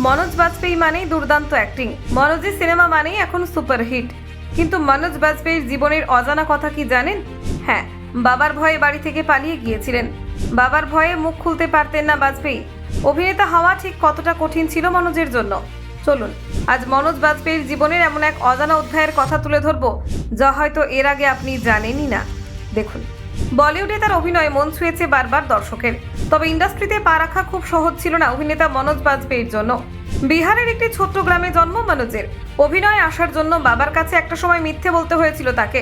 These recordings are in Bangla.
মনোজ বাজপেয়ী মানেই দুর্দান্ত অ্যাক্টিং। মনোজের সিনেমা মানেই এখন সুপারহিট। কিন্তু মনোজ বাজপেয়ীর জীবনের অজানা কথা কি জানেন? হ্যাঁ, বাবার ভয়ে বাড়ি থেকে পালিয়ে গিয়েছিলেন। বাবার ভয়ে মুখ খুলতে পারতেন না বাজপেয়ী। অভিনেতা হওয়া ঠিক কতটা কঠিন ছিল মনোজের জন্য। চলুন আজ মনোজ বাজপেয়ীর জীবনের এমন এক অজানা অধ্যায়ের কথা তুলে ধরবো, যা হয়তো এর আগে আপনি জানেনই না। দেখুন, বলিউডে তার অভিনয় মন ছুঁয়েছে বারবার দর্শকের। তবে ইন্ডাস্ট্রিতে পা রাখা খুব সহজ ছিল না অভিনেতা মনোজ বাজপেয়ীর জন্য। বিহারের একটি ছোট্ট গ্রামে জন্ম মনোজের। অভিনয়ে আসার জন্য বাবার কাছে একটা সময় মিথ্যে বলতে হয়েছিল তাকে।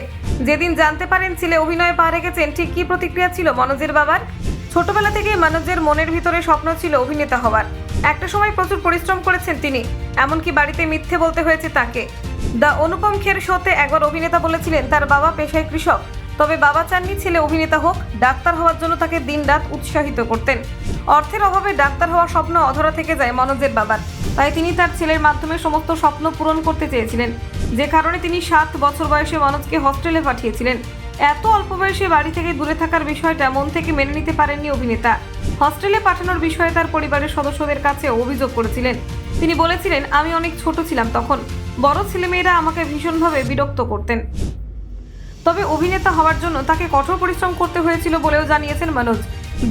যেদিন জানতে পারেন ছেলে অভিনয়ে পা রেখেছেন, ঠিক কী প্রতিক্রিয়া ছিল মনোজের বাবার? ছোটবেলা থেকেই মনোজের মনের ভিতরে স্বপ্ন ছিল অভিনেতা হওয়ার। একটা সময় প্রচুর পরিশ্রম করেছেন তিনি, এমনকি বাড়িতে মিথ্যে বলতে হয়েছে তাকে। দ্য অনুপম খের শোতে একবার অভিনেতা বলেছিলেন তার বাবা পেশায় কৃষক, তবে বাবা চাননি ছেলে অভিনেতা হোক। ডাক্তার হওয়ার জন্য তাকে দিনরাত উৎসাহিত করতেন। অর্থের অভাবে ডাক্তার হওয়ার স্বপ্ন অধরা থেকে যায় মনোজের বাবার। তাই তিনি তার ছেলের মাধ্যমে সমস্ত স্বপ্ন পূরণ করতে চেয়েছিলেন, যে কারণে তিনি 7 বছর বয়সে মনোজকে হস্টেলে পাঠিয়েছিলেন। এত অল্প বয়সে বাড়ি থেকে দূরে থাকার বিষয়টা মন থেকে মেনে নিতে পারেননি অভিনেতা। হস্টেলে পাঠানোর বিষয়ে তার পরিবারের সদস্যদের কাছে অভিযোগ করেছিলেন। তিনি বলেছিলেন, আমি অনেক ছোট ছিলাম তখন, বড় ছেলেমেয়েরা আমাকে ভীষণভাবে বিরক্ত করতেন। তবে অভিনেতা হওয়ার জন্য তাকে কঠোর পরিশ্রম করতে হয়েছিল বলেও জানিয়েছেন মনোজ।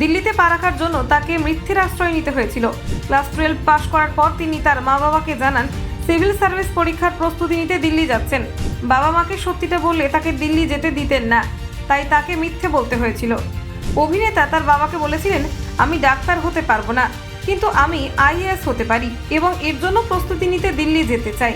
দিল্লিতে পা রাখার জন্য তাকে মিথ্যের আশ্রয় নিতে হয়েছিল। ক্লাস 12 পাশ করার পর তিনি তার মা বাবাকে জানান সিভিল সার্ভিস পরীক্ষার প্রস্তুতি নিতে দিল্লি যাচ্ছেন। বাবা মাকে সত্যিটা বললে তাকে দিল্লি যেতে দিতেন না, তাই তাকে মিথ্যে বলতে হয়েছিল। অভিনেতা তার বাবাকে বলেছিলেন, আমি ডাক্তার হতে পারবো না, কিন্তু আমি আইএএস হতে পারি এবং এর জন্য প্রস্তুতি নিতে দিল্লি যেতে চাই।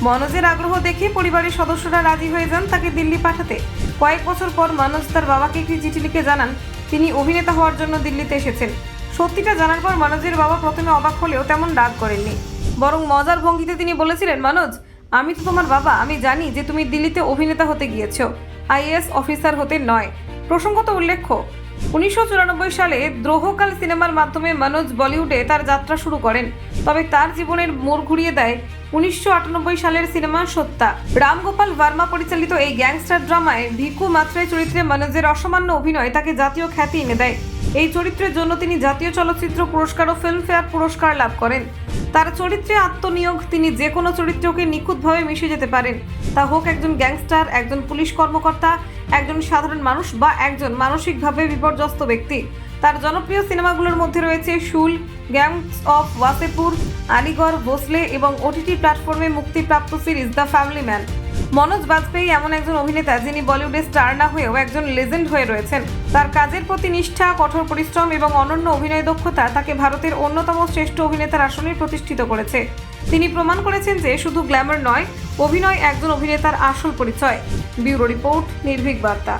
মনোজের আগ্রহ দেখে পরিবারের সদস্যরা রাজি হয়ে যান তাকে দিল্লি পাঠাতে। কয়েক বছর পর মনোজ তার বাবাকে একটি চিঠি লিখে জানান তিনি অভিনেতা হওয়ার জন্য দিল্লিতে এসেছেন। সত্যিটা জানার পর মনোজের বাবা প্রথমে অবাক হলেও তেমন রাগ করেননি, বরং মজার ভঙ্গিতে তিনি বলেছিলেন, মনোজ, আমি তো তোমার বাবা, আমি জানি যে তুমি দিল্লিতে অভিনেতা হতে গিয়েছো, আইএএস অফিসার হতে নয়। প্রসঙ্গত উল্লেখ্য, 1994 সালে দ্রোহকাল সিনেমার মাধ্যমে মনোজ বলিউডে তার যাত্রা শুরু করেন। তবে তার জীবনের মোড় ঘুরিয়ে দেয় 1998 সালের সিনেমা সত্তা। রামগোপাল ভার্মা পরিচালিত এই গ্যাংস্টার ড্রামায় ভিকু মাত্রাই চরিত্রে মনোজের অসামান্য অভিনয় তাকে জাতীয় খ্যাতি এনে দেয়। এই চরিত্রের জন্য তিনি জাতীয় চলচ্চিত্র পুরস্কার ও ফিল্মফেয়ার পুরস্কার লাভ করেন। তার চরিত্রে আত্মনিয়োগ, তিনি যে কোনো চরিত্রকে নিখুঁতভাবে মিশে যেতে পারেন, তা হোক একজন গ্যাংস্টার, একজন পুলিশ কর্মকর্তা, একজন সাধারণ মানুষ বা একজন মানসিকভাবে বিপর্যস্ত ব্যক্তি। তার জনপ্রিয় সিনেমাগুলোর মধ্যে রয়েছে শুল, গ্যাংস অফ ওয়াসেপুর, আলিগড়, ভোসলে এবং ওটিটি প্ল্যাটফর্মে মুক্তিপ্রাপ্ত series the Family Man. Manoj Bajpayee এমন একজন অভিনেতা যিনি বলিউডে স্টার না হয়েও একজন লেজেন্ড হয়ে রয়েছেন। তার কাজের প্রতি নিষ্ঠা, কঠোর পরিশ্রম এবং অনন্য অভিনয় দক্ষতা তাকে ভারতের অন্যতম শ্রেষ্ঠ অভিনেতার আসনে প্রতিষ্ঠিত করেছে। তিনি প্রমাণ করেছেন যে শুধু গ্ল্যামার নয়, অভিনয় একজন অভিনেতার আসল পরিচয়। ব্যুরো রিপোর্ট, নির্ভীক বার্তা।